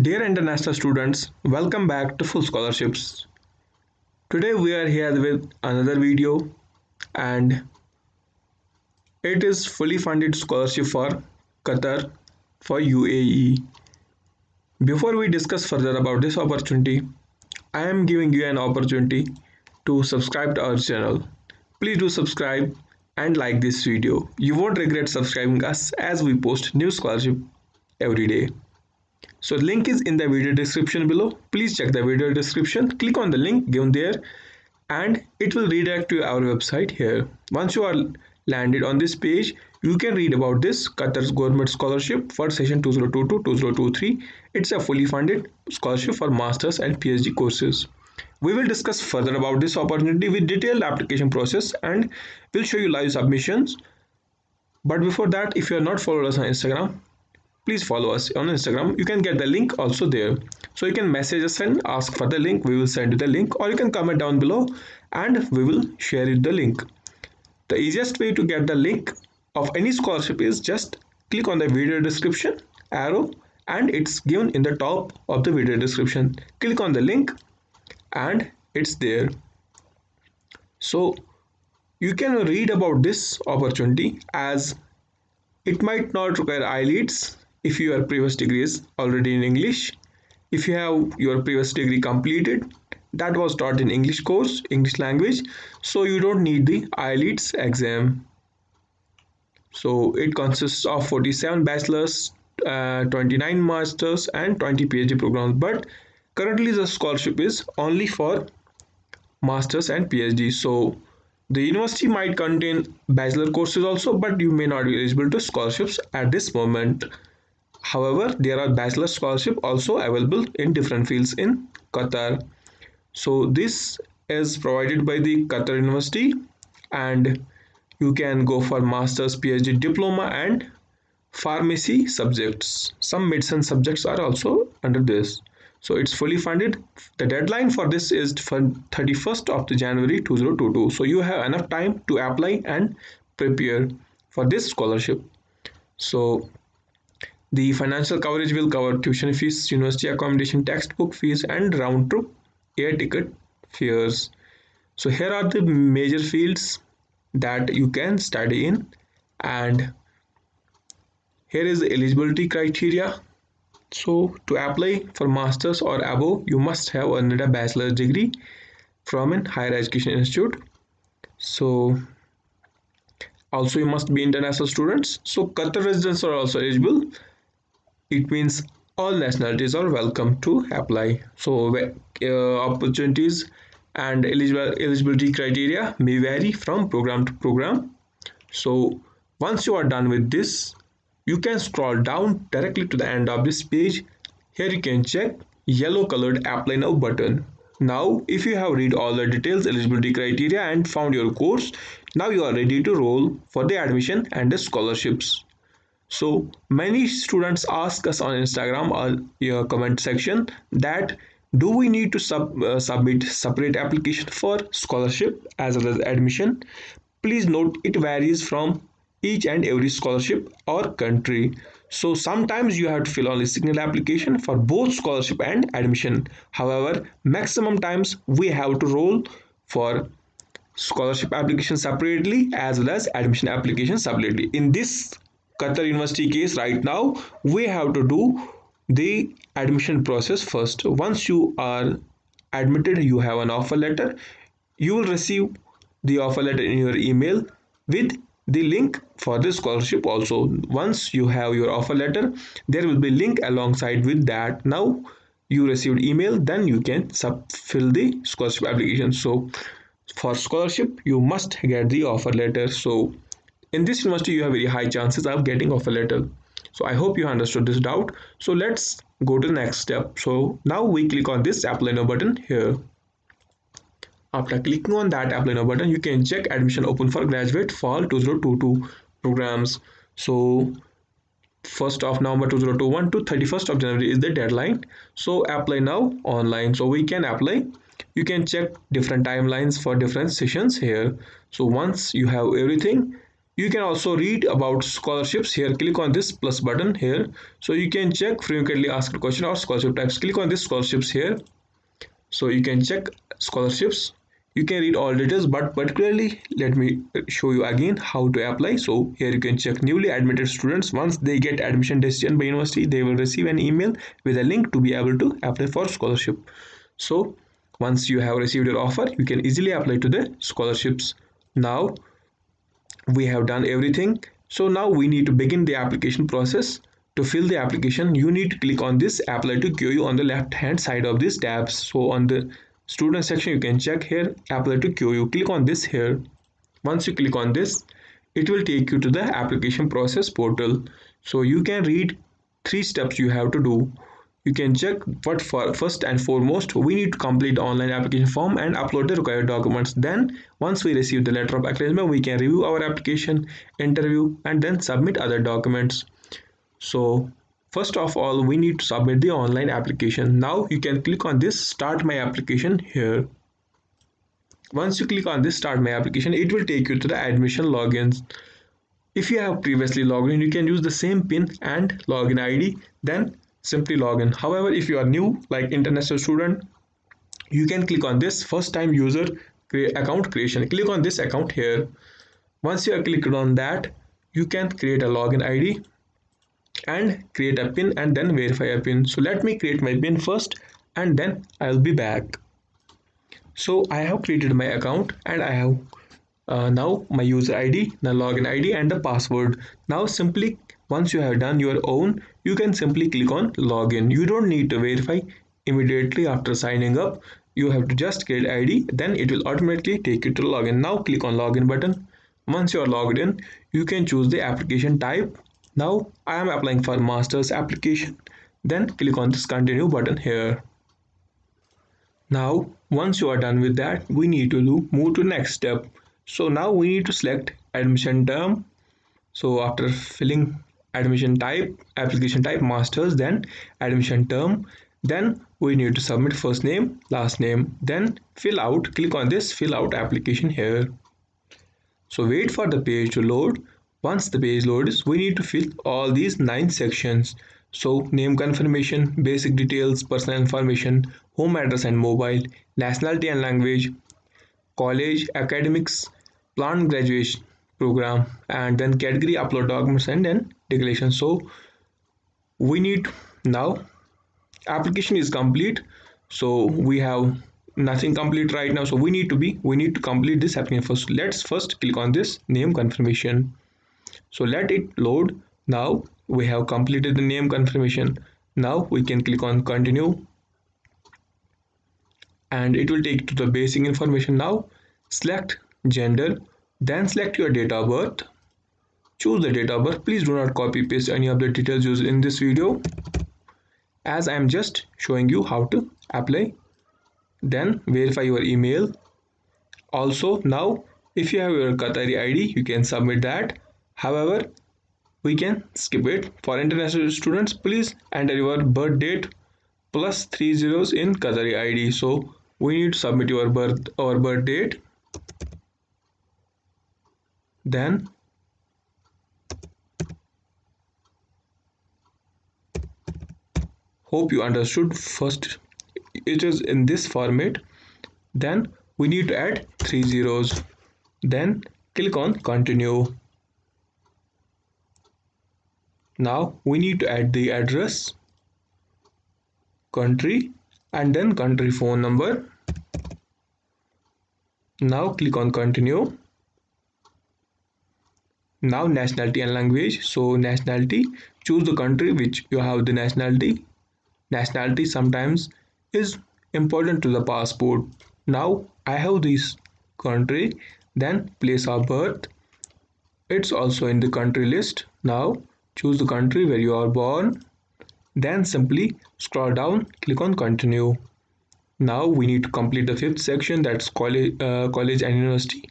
Dear international students, welcome back to Full Scholarships. Today we are here with another video and it is fully funded scholarship for Qatar for UAE. Before we discuss further about this opportunity, I am giving you an opportunity to subscribe to our channel. Please do subscribe and like this video. You won't regret subscribing us as we post new scholarship every day. So the link is in the video description below. Please check the video description, click on the link given there and it will redirect to our website here. Once you are landed on this page, you can read about this Qatar's government scholarship for session 2022-2023. It's a fully funded scholarship for masters and PhD courses. We will discuss further about this opportunity with detailed application process and will show you live submissions. But before that, if you are not followed us on Instagram, please follow us on Instagram. You can get the link also there. So you can message us and ask for the link. We will send you the link, or you can comment down below and we will share you the link. The easiest way to get the link of any scholarship is just click on the video description arrow and it's given in the top of the video description. Click on the link and it's there. So you can read about this opportunity as it might not require IELTS if your previous degree is already in English. If you have your previous degree completed, that was taught in English course, English language, so you don't need the IELTS exam. So it consists of 47 bachelor's, 29 masters and 20 PhD programs, but currently the scholarship is only for masters and PhD. So the university might contain bachelor courses also, but you may not be eligible to scholarships at this moment. However, there are bachelor scholarship also available in different fields in Qatar. So this is provided by the Qatar University and you can go for master's, PhD, diploma and pharmacy subjects. Some medicine subjects are also under this. So it's fully funded. The deadline for this is for 31st of January 2022. So you have enough time to apply and prepare for this scholarship. So the financial coverage will cover tuition fees, university accommodation, textbook fees and round trip air ticket fares. So here are the major fields that you can study in, and here is the eligibility criteria. So to apply for masters or above, you must have earned a bachelor's degree from a higher education institute. So also you must be international students. So Qatar residents are also eligible. It means all nationalities are welcome to apply. So opportunities and eligibility criteria may vary from program to program. So once you are done with this, you can scroll down directly to the end of this page. Here you can check yellow colored apply now button. Now if you have read all the details, eligibility criteria and found your course, now you are ready to roll for the admission and the scholarships. So many students ask us on Instagram or your comment section that do we need to submit separate application for scholarship as well as admission? Please note it varies from each and every scholarship or country. So sometimes you have to fill only single application for both scholarship and admission. However, maximum times we have to roll for scholarship application separately as well as admission application separately. In this Qatar University case right now, we have to do the admission process first. Once you are admitted, you have an offer letter. You will receive the offer letter in your email with the link for the scholarship also. Once you have your offer letter, there will be link alongside with that. Now you received email, then you can fill the scholarship application. So for scholarship, you must get the offer letter. So in this university, you have very high chances of getting offer letter. So I hope you understood this doubt. So let's go to the next step. So now we click on this apply now button here. After clicking on that apply now button, you can check admission open for graduate fall 2022 programs. So 1st of November 2021 to 31st of January is the deadline. So apply now online. So we can apply. You can check different timelines for different sessions here. So once you have everything, You can also read about scholarships here. Click on this plus button here. So you can check frequently asked question or scholarship types. Click on this scholarships here. So you can check scholarships. You can read all details, but particularly let me show you again how to apply. So here you can check newly admitted students. Once they get admission decision by university, they will receive an email with a link to be able to apply for scholarship. So once you have received your offer, you can easily apply to the scholarships. Now we have done everything. So now we need to begin the application process. To fill the application, you need to click on this apply to QU on the left hand side of this tabs. So on the student section, you can check here apply to QU. Click on this here. Once you click on this, it will take you to the application process portal. So you can read 3 steps you have to do. You can check what for first and foremost we need to complete the online application form and upload the required documents. Then once we receive the letter of acknowledgement, we can review our application, interview, and then submit other documents. So first of all, we need to submit the online application. Now you can click on this start my application here. Once you click on this start my application, it will take you to the admission logins. If you have previously logged in, you can use the same PIN and login ID, then simply log in. However, if you are new, like international student, you can click on this first time user account creation. Click on this account here. Once you have clicked on that, you can create a login ID and create a PIN and then verify a PIN. So let me create my PIN first and then I'll be back. So I have created my account and I have now my user ID, the login ID and the password. Now simply once you have done your own, you can simply click on login. You don't need to verify immediately after signing up. You have to just create ID, then it will automatically take you to login. Now click on login button. Once you are logged in, you can choose the application type. Now I am applying for master's application. Then click on this continue button here. Now once you are done with that, we need to move to next step. So now we need to select admission term. So after filling admission type, application type masters, then admission term, then we need to submit first name, last name, then fill out, click on this fill out application here. So wait for the page to load. Once the page loads, we need to fill all these 9 sections. So name confirmation, basic details, personal information, home address and mobile, nationality and language, college, academics, planned graduation program, and then category, upload documents, and then declaration. So we need now application is complete. So we have nothing complete right now. So we need to complete this application first. Let's first click on this name confirmation. So let it load. Now we have completed the name confirmation. Now we can click on continue and it will take to the basic information. Now select gender, then select your date of birth. Choose the date of birth. Please do not copy paste any of the details used in this video, as I am just showing you how to apply. Then verify your email. Also now if you have your Qatari ID, you can submit that. However, we can skip it. For international students, please enter your birth date plus 3 zeros in Qatari ID. So we need to submit your birth date. Then hope you understood. First it is in this format. Then we need to add 3 zeros. Then click on continue. Now we need to add the address, country, and then country phone number. Now click on continue. Now nationality and language. So nationality, choose the country which you have the nationality. Nationality sometimes is important to the passport. Now I have this country. Then place of birth, it's also in the country list. Now choose the country where you are born. Then simply scroll down, click on continue. Now we need to complete the 5th section, that's college and university.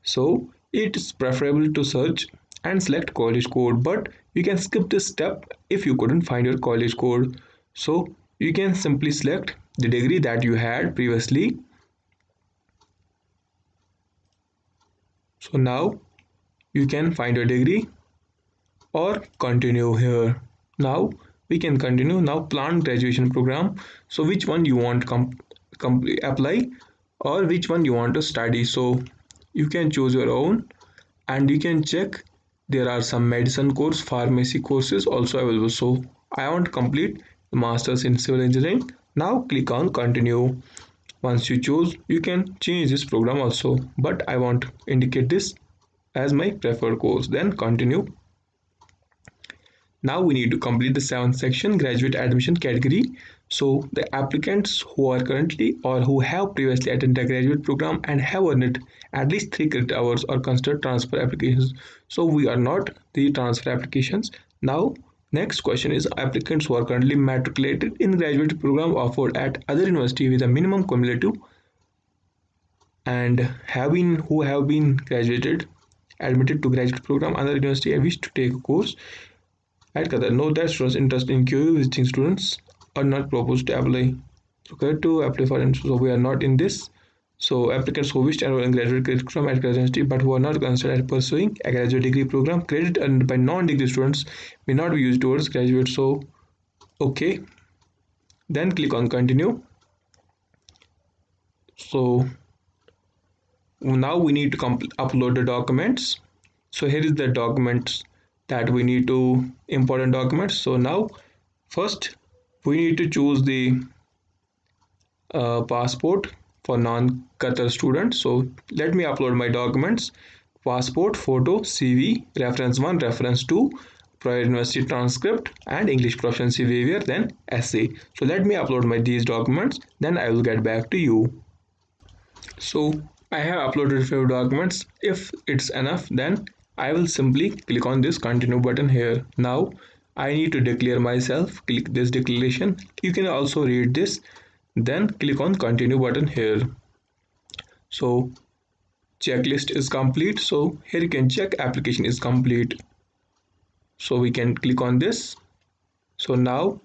So it is preferable to search and select college code, but you can skip this step if you couldn't find your college code. So you can simply select the degree that you had previously. So now you can find your degree or continue here. Now we can continue. Now planned graduation program. So which one you want apply, or which one you want to study. So you can choose your own, and you can check there are some medicine course, pharmacy courses also available. So I want to complete the masters in civil engineering. Now click on continue. Once you choose, you can change this program also, but I want to indicate this as my preferred course. Then continue. Now we need to complete the seventh section, graduate admission category. So the applicants who are currently or who have previously attended a graduate program and have earned at least 3 credit hours are considered transfer applications. So we are not the transfer applications. Now next question is applicants who are currently matriculated in graduate program offered at other university with a minimum cumulative and who have been graduated admitted to graduate program under university and wish to take a course at Qatar. Note that students interested in QU visiting students are not proposed to apply. So correct to apply for entrance. So we are not in this. So applicants who wish to enroll in graduate program at Qatar University but who are not considered pursuing a graduate degree program, credit earned by non-degree students may not be used towards graduate. So okay. Then click on continue. So now we need to upload the documents. So here is the documents that we need to important documents. So now first we need to choose the passport for non-Qatar students. So let me upload my documents: passport, photo, CV, reference 1, reference 2, prior university transcript, and English proficiency waiver, then essay. So let me upload these documents, then I will get back to you. So I have uploaded a few documents. If it's enough, then I will simply click on this continue button here. Now I need to declare myself. Click this declaration. You can also read this. Then click on continue button here. So checklist is complete. So here you can check application is complete. So we can click on this. So now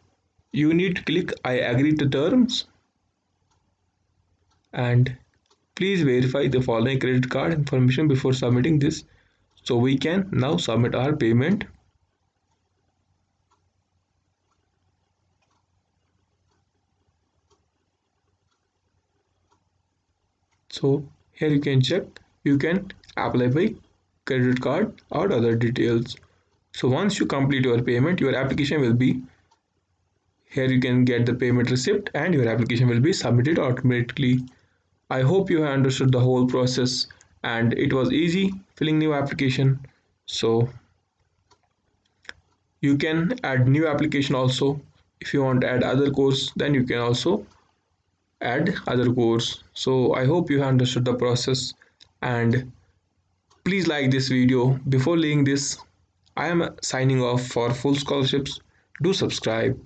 you need to click I agree to terms, and please verify the following credit card information before submitting this. So we can now submit our payment. So here you can check, you can apply by credit card or other details. So once you complete your payment, your application will be here. You can get the payment receipt and your application will be submitted automatically. I hope you have understood the whole process and it was easy filling new application. So you can add new application also. If you want to add other course, then you can also add other course. So I hope you have understood the process, and please like this video. Before leaving this, I am signing off. For full scholarships, do subscribe.